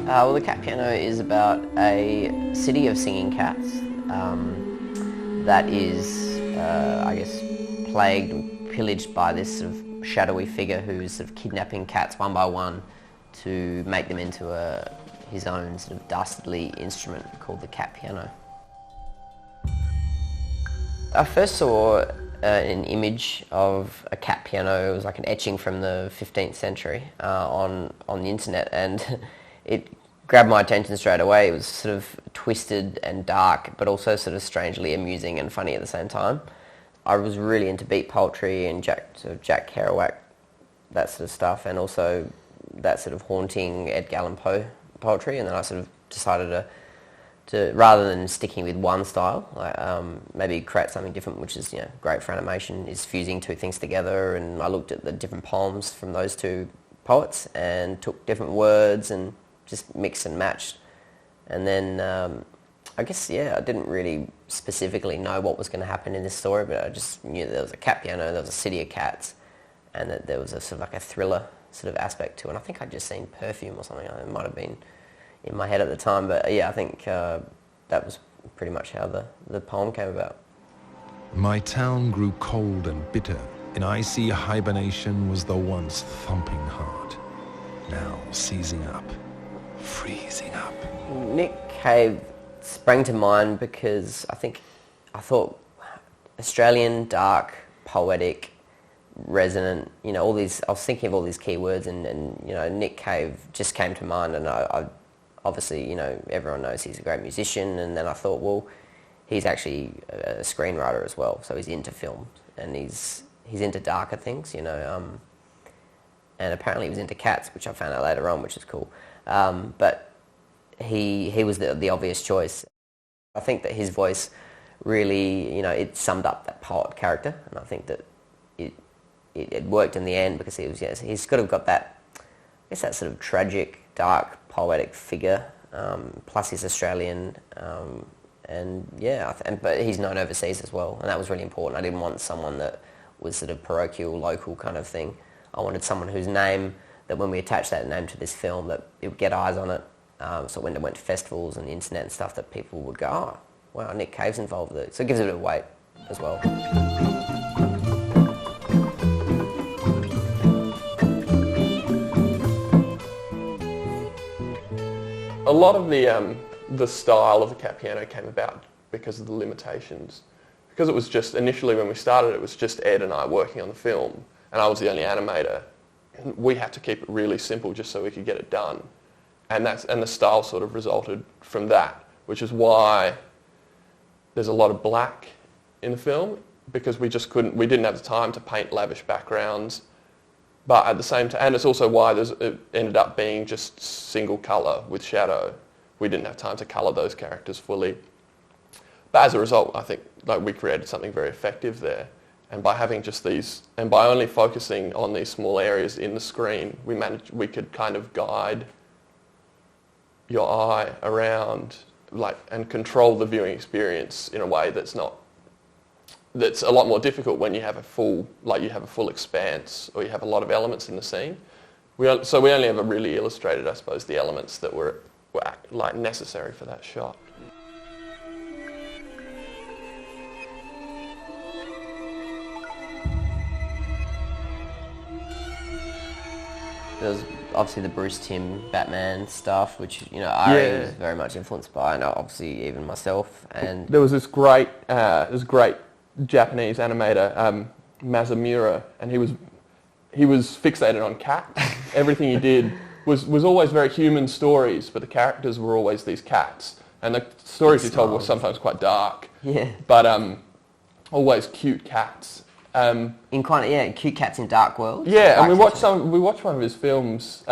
Well, the Cat Piano is about a city of singing cats that is, I guess, plagued and pillaged by this sort of shadowy figure who's sort of kidnapping cats one by one to make them into his own sort of dastardly instrument called the cat piano. I first saw an image of a cat piano. It was like an etching from the 15th century on the internet, and it grabbed my attention straight away. It was sort of twisted and dark, but also sort of strangely amusing and funny at the same time. I was really into beat poetry and Jack Kerouac, that sort of stuff, and also that sort of haunting Edgar Allan Poe poetry. And then I sort of decided to rather than sticking with one style, maybe create something different, which is great for animation, is fusing two things together. And I looked at the different poems from those two poets and took different words and just mixed and matched. And then I guess, I didn't really specifically know what was going to happen in this story, but I just knew that there was a cat piano, there was a city of cats, and that there was a sort of like a thriller sort of aspect to it. And I think I'd just seen Perfume or something. It might have been in my head at the time, but I think that was pretty much how the poem came about. My town grew cold and bitter. In icy hibernation was the once thumping heart, now seizing up, freezing up. Nick Cave sprang to mind because I thought Australian, dark, poetic, resonant, all these, I was thinking of all these keywords, and Nick Cave just came to mind. And I obviously, everyone knows he's a great musician, and then I thought, well, he's actually a screenwriter as well, so he's into film, and he's into darker things, and apparently he was into cats, which I found out later on, which is cool. But he was the obvious choice. I think that his voice really, it summed up that poet character, and I think that it worked in the end because he's sort of got that, I guess, that sort of tragic, dark, poetic figure. Plus he's Australian, but he's known overseas as well, and that was really important. I didn't want someone that was sort of parochial, local kind of thing. I wanted someone whose name, that when we attached that name to this film, that it would get eyes on it. So when it went to festivals and the internet and stuff, that people would go, oh, wow, Nick Cave's involved with it. So it gives it a bit of weight as well. A lot of the style of the cat piano came about because of the limitations. Because it was just, initially when we started, it was just Ed and I working on the film, and I was the only animator. We had to keep it really simple just so we could get it done. And the style sort of resulted from that, which is why there's a lot of black in the film, because we didn't have the time to paint lavish backgrounds. But at the same time, and it's also why it ended up being just single colour with shadow. We didn't have time to colour those characters fully. But as a result, I think we created something very effective there. And by having just these, and by only focusing on these small areas in the screen, we could kind of guide your eye around, and control the viewing experience in a way that's a lot more difficult when you have a full expanse, or you have a lot of elements in the scene. So we only ever really illustrated, I suppose, the elements that were necessary for that shot. There's obviously the Bruce Timm Batman stuff, which Ari was very much influenced by, and obviously even myself. And there was this great Japanese animator, Mazamura, and he was fixated on cats. Everything he did was always very human stories, but the characters were always these cats, and the stories he told were sometimes quite dark. Yeah. But always cute cats. Cute cats in dark worlds. Yeah, and we watched one of his films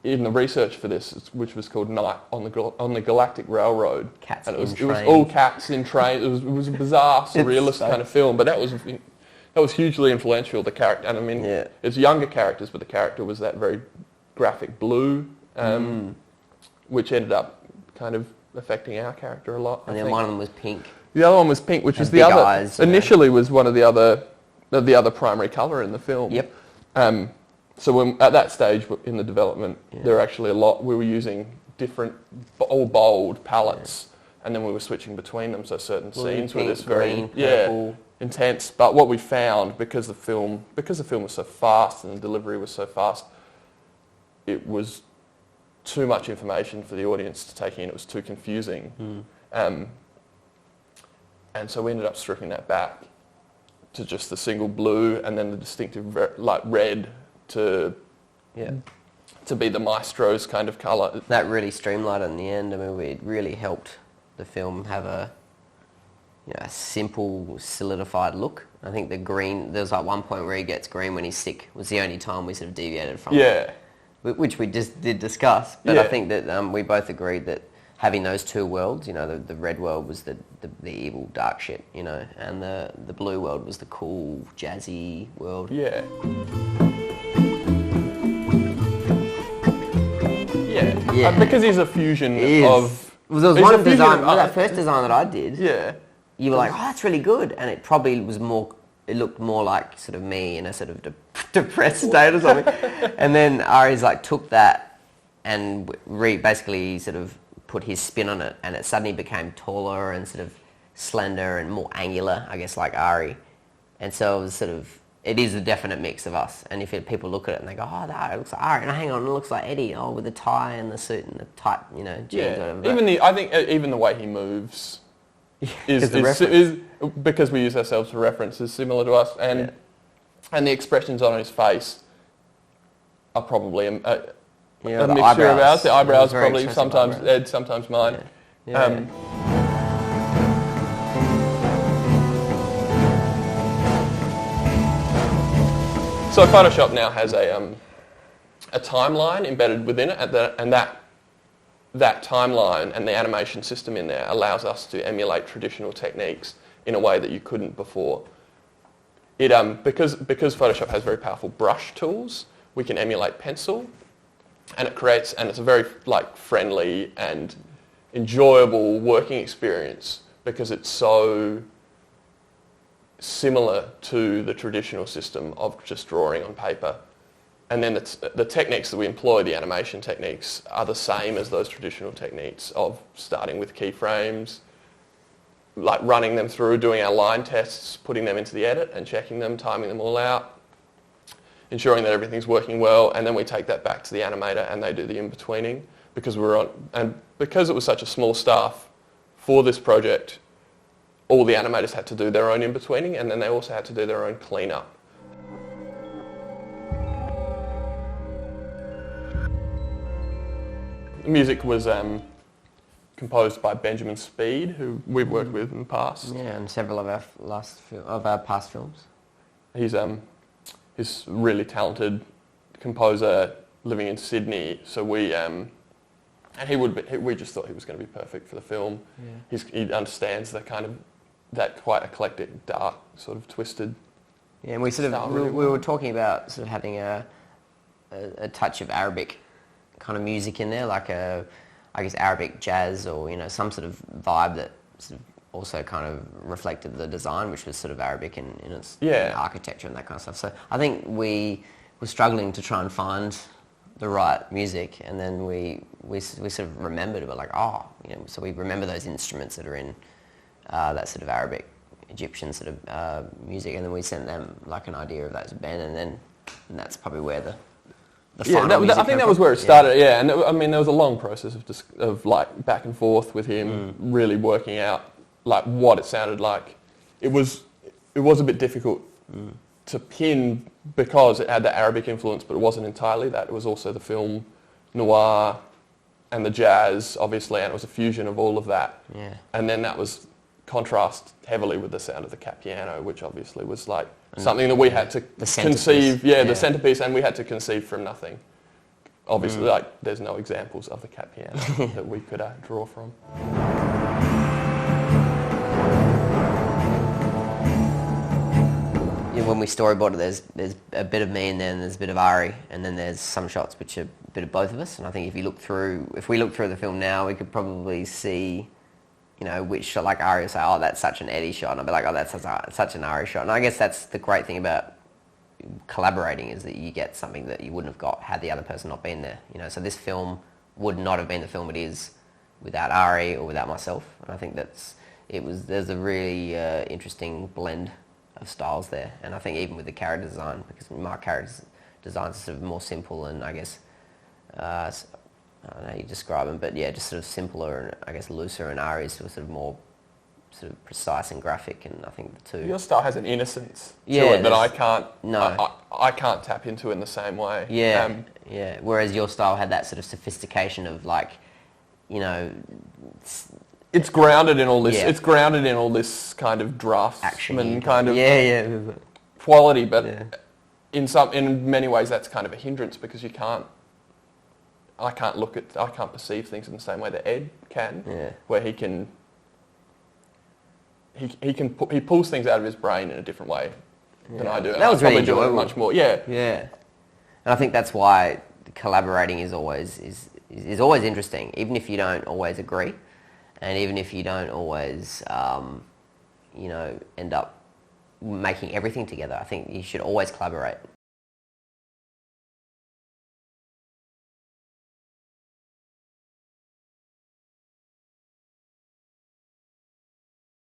in the research for this, which was called Night on the Galactic Railroad. Cats and it in was all cats in trains. It was a bizarre, surrealist kind of film, but that was hugely influential. The character, and I mean, it's younger characters, but the character was that very graphic blue, which ended up kind of affecting our character a lot. And then one of them was pink. The other one was pink, which was the other. Eyes, initially was one of the other the other primary colour in the film. Yep. So at that stage in the development, there were actually we were using different, all bold palettes, and then we were switching between them, so certain scenes were this very green, purple. intense. But what we found, because the film was so fast and the delivery was so fast, it was too much information for the audience to take in. It was too confusing. And so we ended up stripping that back to just the single blue, and then the distinctive red to be the maestro's kind of colour. That really streamlined in the end. I mean, it really helped the film have a simple, solidified look. I think the green, there's like one point where he gets green when he's sick, was the only time we sort of deviated from it. Which we just did discuss. But I think that we both agreed that having those two worlds, the red world was the evil dark shit, and the blue world was the cool, jazzy world. Yeah. Because he's a fusion of... Well, there was one design, that first design that I did. Yeah. You were like, oh, that's really good. And it probably was more, it looked more like sort of me in a sort of depressed state or something. And then Ari's like took that and basically sort of put his spin on it, and it suddenly became taller and sort of slender and more angular, I guess, like Ari. And so it was sort of, it is a definite mix of us. And if people look at it and they go, oh, that looks like Ari, and hang on, it looks like Eddie, with the tie and the suit and the tight, jeans, whatever. I think even the way he moves is because we use ourselves for reference, is similar to us, and the expressions on his face are probably a mixture of ours. The eyebrows probably sometimes Ed, sometimes mine. So Photoshop now has a timeline embedded within it, and that timeline and the animation system in there allows us to emulate traditional techniques in a way that you couldn't before. Because Photoshop has very powerful brush tools, we can emulate pencil, and it's a very friendly and enjoyable working experience because it's so similar to the traditional system of just drawing on paper. And then the techniques that we employ, the animation techniques, are the same as those traditional techniques of starting with keyframes, like running them through, doing our line tests, putting them into the edit and checking them, timing them all out, ensuring that everything's working well, and then we take that back to the animator and they do the in-betweening. Because it was such a small staff for this project, all the animators had to do their own in-betweening, and then they also had to do their own clean-up. The music was composed by Benjamin Speed, who we've worked with in the past. Yeah, and several of our past films. He's a really talented composer living in Sydney, so we just thought he was going to be perfect for the film. Yeah. He understands that quite eclectic, dark, sort of twisted. Yeah, and we were talking about sort of having a touch of Arabic kind of music in there, like I guess Arabic jazz, or some sort of vibe that sort of also kind of reflected the design, which was sort of Arabic in its architecture and that kind of stuff. So I think we were struggling to try and find the right music, and then we sort of remembered it, like, so we remember those instruments that are in that sort of Arabic, Egyptian sort of music, and then we sent them like an idea of that as a band, and that's probably where the final music I think that was where it started. Yeah, and there was a long process of like back and forth with him, really working out like what it sounded like. It was a bit difficult to pin because it had the Arabic influence, but it wasn't entirely that. It was also the film noir and the jazz, obviously, and it was a fusion of all of that. Yeah. And then that was contrast heavily with the sound of the cat piano, which obviously was like something that we had to conceive. The centerpiece, and we had to conceive from nothing. Obviously, like there's no examples of the cat piano that we could draw from. When we storyboard it, there's a bit of me, and then there's a bit of Ari, and then there's some shots which are a bit of both of us. And I think if we look through the film now, we could probably see you know, which shot, like Ari will say, oh, that's such an Eddie shot, and I'll be like, oh, that's such an Ari shot. And I guess that's the great thing about collaborating, is that you get something that you wouldn't have got had the other person not been there. You know, so this film would not have been the film it is without Ari or without myself. And I think there's a really interesting blend of styles there. And I think even with the character design, because my character designs are sort of more simple and I guess, I don't know how you describe them, but yeah, just sort of simpler and I guess looser, and Ari's sort of more sort of precise and graphic, and I think the two... Your style has an innocence to Yeah, it that I can't... No. I can't tap into in the same way. Yeah, yeah. Whereas your style had that sort of sophistication of like, you know... It's grounded in all this. Yeah. It's grounded in all this kind of draftsman kind of yeah. quality, but Yeah. in many ways that's kind of a hindrance, because I can't perceive things in the same way that Ed can, Yeah. where he pulls things out of his brain in a different way than I do. That was really enjoyable. Much more, yeah. Yeah. And I think that's why collaborating is always interesting, even if you don't always agree, and even if you don't always, you know, end up making everything together. I think you should always collaborate,